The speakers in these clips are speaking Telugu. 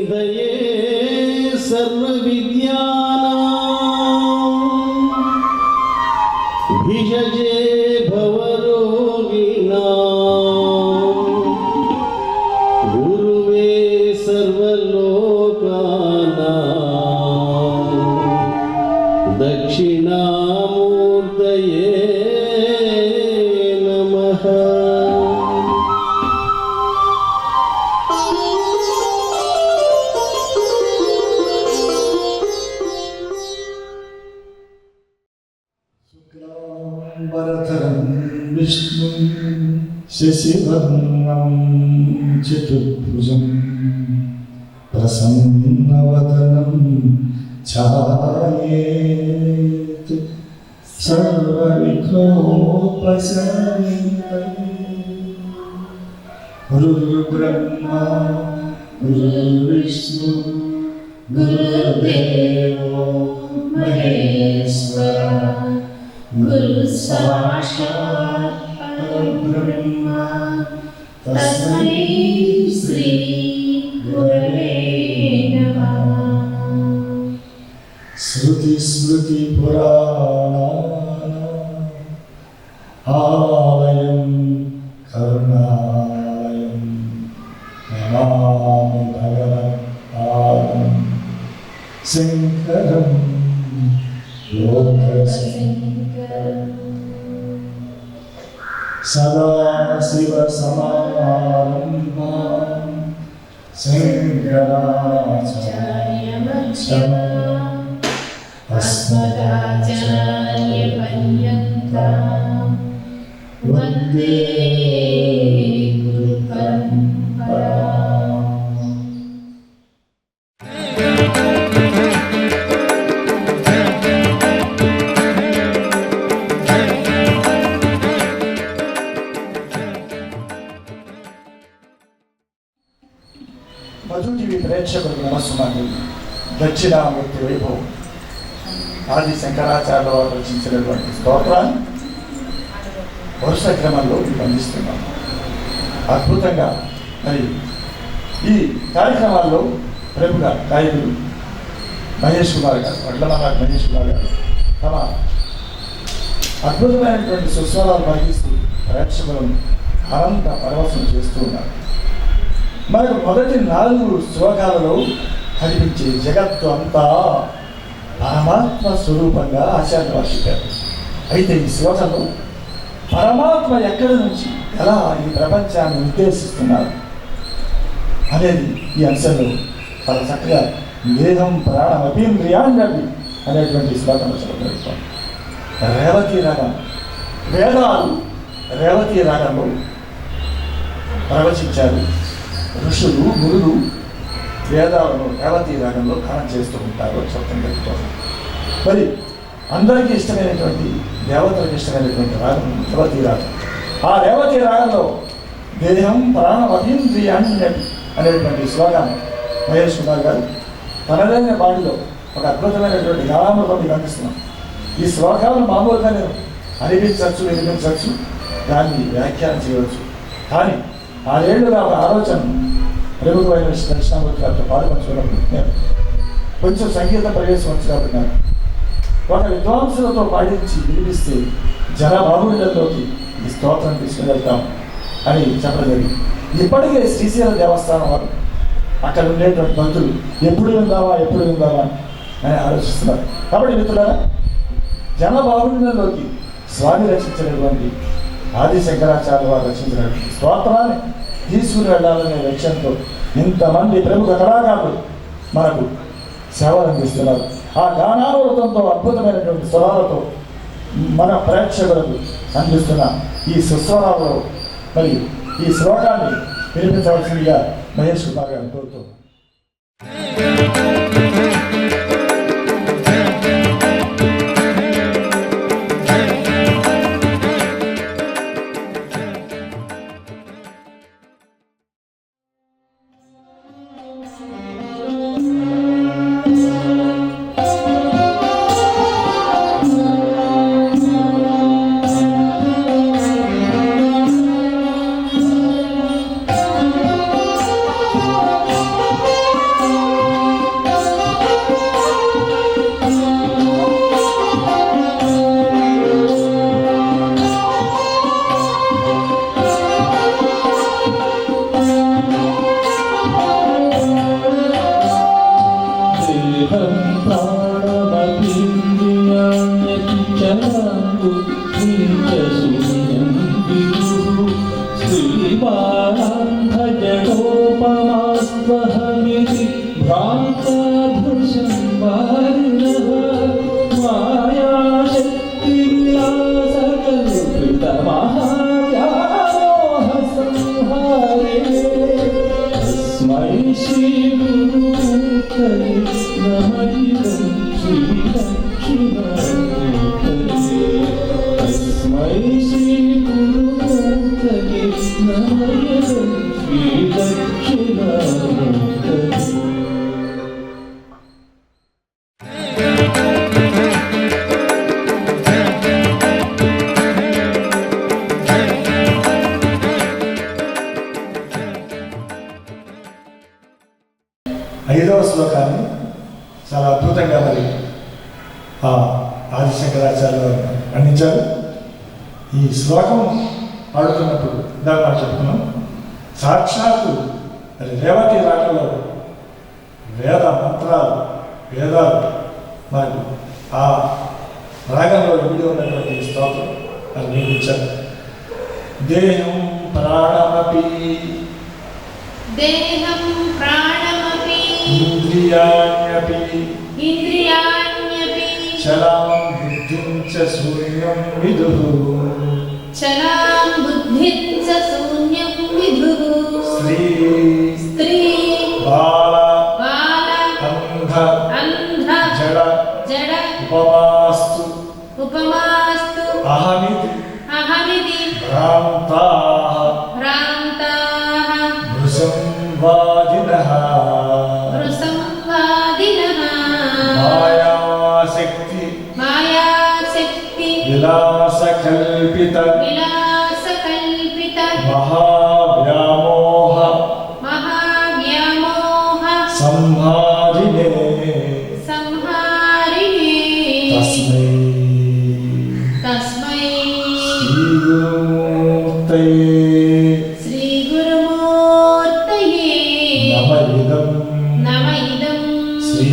निधये सर्वविद्यानां भिषजे भवरोगिणां गुरुवे सर्वलोकानां दक्षिणामूर्तये नमः। शुक्लाम्बरधरं विष्णुं शशिवर्णं चतुर्भुजं प्रसन्नवदनं ध्यायेत् सर्वविघ्नोपशान्तये। गुरुर्ब्रह्मा गुरुर्विष्णु गुरुर्देवो महेश्वरः गुरु साक्षात् परब्रह्म तस्मै श्री गुरवे नमः। श्रुति स्मृति पुराणानाम् आलयं करुणालयं नमामि भगवत्पादं शङ्करं लोकशङ्करम्। सदाशिवसमारम्भां शङ्कराचार्यमध्यमाम् अस्मदाचार्यपर्यन्तां वन्दे गुरुपरम्पराम्। మధు టీవీ ప్రేక్షకులకు నమస్సుమాన్ని. దక్షిణామూర్తి వైభవం ఆది శంకరాచార్యుల వారు రచించినటువంటి స్తోత్రాన్ని వరుస క్రమంలో మీకు అందిస్తున్నాం. అద్భుతంగా మరి ఈ కార్యక్రమాల్లో ప్రముఖ గాయకులు మహేష్ కుమార్ గారు, వడ్లమన్నాడు మహేష్ కుమార్ గారు తమ అద్భుతమైనటువంటి సుస్వరాలు పలికిస్తూ ప్రేక్షకులను ఆనంద పరవశం చేస్తూ ఉన్నారు. మనకు మొదటి 4 శ్లోకాలలో కనిపించే జగత్తు అంతా పరమాత్మ స్వరూపంగా ఆచార్య భాషికారు. అయితే ఈ శ్లోకంలో పరమాత్మ ఎక్కడి నుంచి ఎలా ఈ ప్రపంచాన్ని నిర్దేశిస్తున్నారు అనేది ఈ అంశంలో చాలా చక్కగా దేహం ప్రాణం అపీంద్రియాణ్యపి అనేటువంటి శ్లోకంలో చెప్పగలుగుతాం. రేవతి రాగం, వేదాలు రేవతి రాగంలో ప్రవచించారు. ఋషులు గురులు వేదాలను రేవతి రాగంలో గానం చేస్తూ ఉంటారు, చెప్తం జరుగుతుంది. మరి అందరికీ ఇష్టమైనటువంటి దేవతలకు ఇష్టమైనటువంటి రాగం రేవతి రాగం. ఆ రేవతి రాగంలో దేహం ప్రాణం అపీంద్రియాణ్యపి అనేటువంటి శ్లోకాన్ని మహేష్ కుమార్ గారు తనదైన పాటిలో ఒక అద్భుతమైనటువంటి గానామృతం మీకు అందిస్తున్నాం. ఈ శ్లోకాలను మామూలుగా నేను అనిపించవచ్చు, వినిపించవచ్చు, దాన్ని వ్యాఖ్యానం చేయవచ్చు. కానీ 6 ఏళ్ళుగా ఒక ఆలోచన ప్రముఖమైన దక్షిణామూర్తి గారితో పాల్పంచుకున్నప్పుడు నేను కొంచెం సంగీత ప్రవేశం వచ్చినప్పుడు నాకు ఒక విద్వాంసులతో పాటించి వినిపిస్తే జనబాహుళ్యంలోకి ఈ స్తోత్రం తీసుకువెళ్తాం అని చెప్పడం జరిగింది. ఇప్పటికే శ్రీశైల దేవస్థానం వారు అక్కడ ఉండేటువంటి భక్తులు ఎప్పుడు విందామా అని ఆలోచిస్తున్నారు. కాబట్టి మిత్రులారా, జనబాహుళ్యంలోకి స్వామి రచించినటువంటి ఆది శంకరాచార్య వారు రచించినటువంటి స్తోత్రాన్ని తీసుకుని వెళ్ళాలనే లక్ష్యంతో ఇంతమంది ప్రముఖ కళాకారులు మనకు సేవలు అందిస్తున్నారు. ఆ గానామృతంతో అద్భుతమైనటువంటి స్వరాలతో మన ప్రేక్షకులకు అందిస్తున్న ఈ సుస్వరాలలో మరి ఈ శ్లోకాన్ని వినిపించవలసిందిగా మహేష్ కుమార్ గారిని కోరుతున్నాను. 5వ శ్లోకాన్ని చాలా అద్భుతంగా మరి ఆదిశంకరాచార్య వారు అందించారు. ఈ శ్లోకం పాడుతున్నప్పుడు ఇందాక మనం చెప్పుకున్నాం, సాక్షాత్తు మరి రేవతి రాగంలో వేద మంత్రాలు వేదాలు మనకు ఆ రాగంలో ఇమిడి ఉన్నటువంటి స్తోత్రం అది నిర్మించారు. దేహం ప్రాణమపి ఇంద్రియాణ్యపి చలాం బుద్ధిం చ శూన్యం విదుః స్త్రీ బాల అంధ జడ ఉపమాస్తు అహమితి భ్రాంతాః భృశంవాదినః మాయాశక్తి విలాసకల్పిత మహావ్యామోహ సంహారిణే తస్మై శ్రీ గురుమూర్తయే నమ ఇదం శ్రీ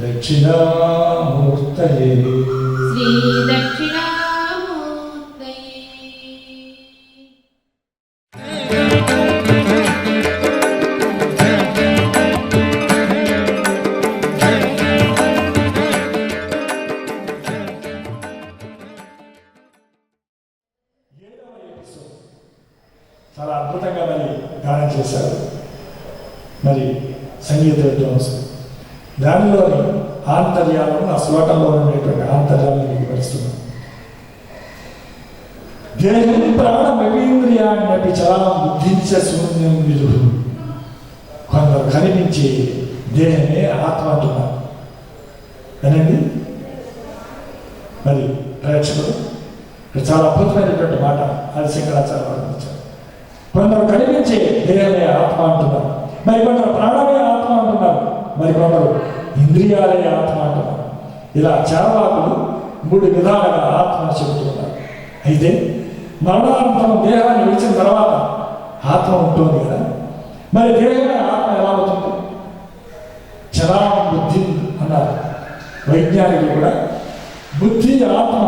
దక్షిణామూర్తయే చాలా అద్భుతంగా మరి గానం చేశారు. మరి సంగీత విద్వాంసులు దానిలోని ఆంతర్యాలను ఆ శ్లోకంలో ఉండేటువంటి ఆంతర్యాలను మీకు వివరిస్తున్నాను. దేహం ప్రాణమపీంద్రియాణ్యపి చలాం బుద్ధిం చ శూన్యం విదుః. కొందరు కనిపించే దేహమే ఆత్మ అంటున్నారు అనండి. మరి ప్రేక్షకులు చాలా అద్భుతమైనటువంటి మాట ఆదిశంకరాచార్య వారు ఇచ్చారు. కొందరు కనిపించే దేహమే ఆత్మ అంటున్నారు, మరి కొందరు ప్రాణమే ఆత్మ అంటున్నారు, మరి కొందరు ఇంద్రియాలే ఆత్మ అంటున్నారు. ఇలా చార్వాకులు 3 విధాలుగా ఆత్మను చెబుతున్నారు. అయితే మరణానంతరం దేహాన్ని విడిచిన తర్వాత ఆత్మ ఉంటుంది కదా, మరి దేహమే ఆత్మ ఎలా అవుతుంది? చలాం బుద్ధి అన్నారు వైజ్ఞానికులు కూడా. బుద్ధి ఆత్మ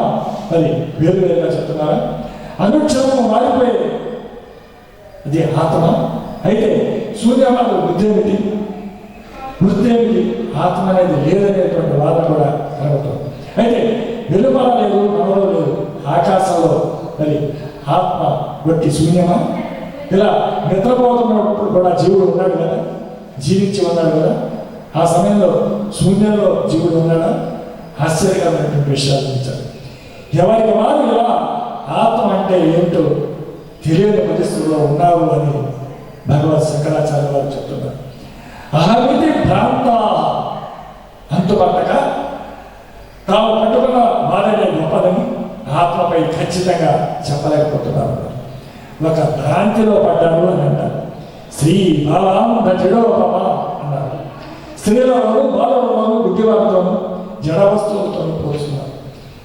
మరి వేరువేరుగా చెప్తున్నారు. అనుక్షణము మారిపోయే అది ఆత్మ. అయితే సూర్యవాదు బుద్ధి ఏమిటి, వృత్తి ఏమిటి, ఆత్మ అనేది లేదనేటువంటి వాదన కూడా కలుగుతుంది. అయితే వెలుపల లేదు, మనలో లేదు, ఆకాశంలో మరి ఆత్మ వట్టి శూన్యమా? ఇలా నిద్రపోతున్నప్పుడు కూడా జీవుడు ఉన్నాడు కదా, జీవించి ఉన్నాడు కదా. ఆ సమయంలో శూన్యంలో జీవుడు ఉన్నాడా? ఆశ్చర్యకరమైనటువంటి విషయాలు ఇచ్చారు. ఎవరికి వారు ఇలా ఆత్మ అంటే ఏమిటో తెలియని పరిస్థితుల్లో ఉన్నారు అని భగవత్ శంకరాచార్య వారు చెప్తున్నారు. అహమితి భ్రాంత అంతుపట్టక తాము పట్టుకున్న వారినే గొప్పదని ఆత్మపై ఖచ్చితంగా చెప్పలేకపోతున్నారు. ఒక భ్రాంతిలో పడ్డారు అని అంటారు. స్త్రీ బాలాంధ జడోపమ అన్నారు. స్త్రీలలోనూ బాలలోనూ బుద్ధివారితోనూ జడ వస్తువులతోనూ పోల్చున్నారు.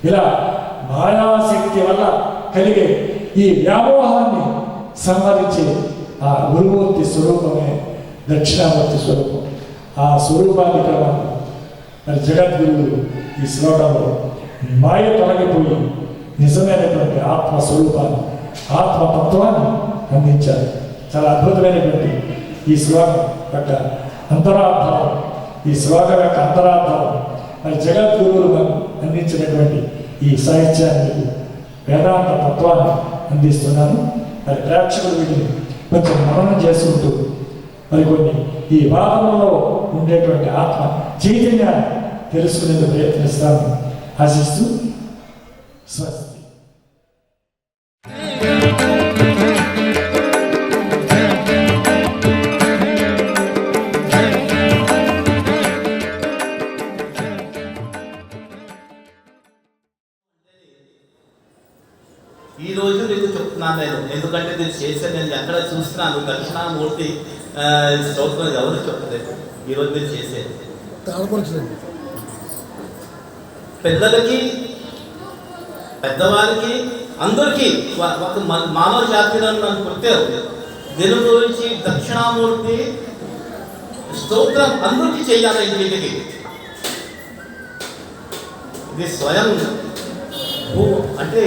ఇలా మాయాశక్తి వల్ల కలిగే ఈ వ్యామోహాన్ని సంహరించే ఆ గురుమూర్తి స్వరూపమే దక్షిణామూర్తి స్వరూపం. ఆ స్వరూపాన్ని ఇక్కడ మరి జగద్గురువులు ఈ శ్లోకంలో మాయ తొలగిపోయి నిజమైనటువంటి ఆత్మ స్వరూపాన్ని, ఆత్మతత్వాన్ని అందించారు. చాలా అద్భుతమైనటువంటి ఈ శ్లోకం యొక్క అంతరార్థం, ఈ శ్లోకం యొక్క అంతరార్థం మరి జగద్గురువులు మనకు అందించినటువంటి ఈ సాహిత్యాన్ని, వేదాంత తత్వాన్ని అందిస్తున్నాను. మరి ప్రేక్షకులు వీటిని కొంచెం మననం చేసుకుంటూ మరి కొన్ని ఈ వాదనలో ఉండేటువంటి ఆత్మ చైతన్యాన్ని తెలుసుకునేందుకు ప్రయత్నిస్తాను ఆశిస్తూ స్వస్తి. ఈ రోజు నీకు చెప్తున్నాను నేను, ఎందుకంటే నేను చేశాను, నేను ఎక్కడ చూస్తున్నాను దక్షిణామూర్తి స్తోత్రం ఎవరు చెప్పలేదు. ఈరోజు మీరు చేసేది. తాళపరచలేదు. పిల్లలకి, పెద్దవారికి, అందరికీ ఒక మానవ జాతిలో కృత్యం దీని గురించి దక్షిణామూర్తి స్తోత్రం అందరికీ చేయాలి. ఇంటికి ఇది స్వయం అంటే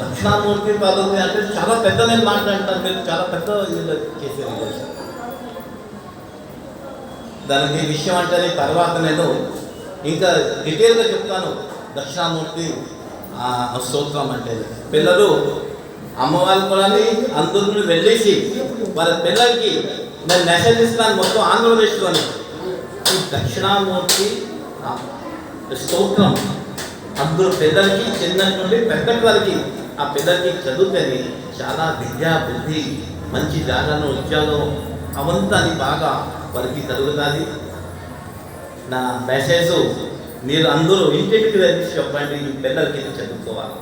దక్షిణామూర్తి పదవి అంటే చాలా పెద్ద నేను మాట్లాడతాను, మీరు చాలా పెద్ద చేసేది. దానికి విషయం అంటే తర్వాత నేను ఇంకా డీటెయిల్గా చెప్తాను. దక్షిణామూర్తి స్తోత్రం అంటే పిల్లలు అమ్మవారి కూడా అందరిని వెళ్ళేసి వాళ్ళ పిల్లలకి నేను మెసేజ్ ఇస్తున్నాను మొత్తం ఆంధ్రప్రదేశ్లోని. ఈ దక్షిణామూర్తి స్తోత్రం అందరూ పిల్లలకి చిన్న నుండి పెద్ద వారికి ఆ పిల్లలకి చదువుతుంది. చాలా విద్యా బుద్ధి, మంచి జాగాను, ఉద్యోగం అవంతా బాగా వారికి కలుగుతుంది. నా మెసేజ్ మీరు అందరూ ఇంటికి వెళ్ళి చెప్పండి, పిల్లలకి చదువుకోవాలి.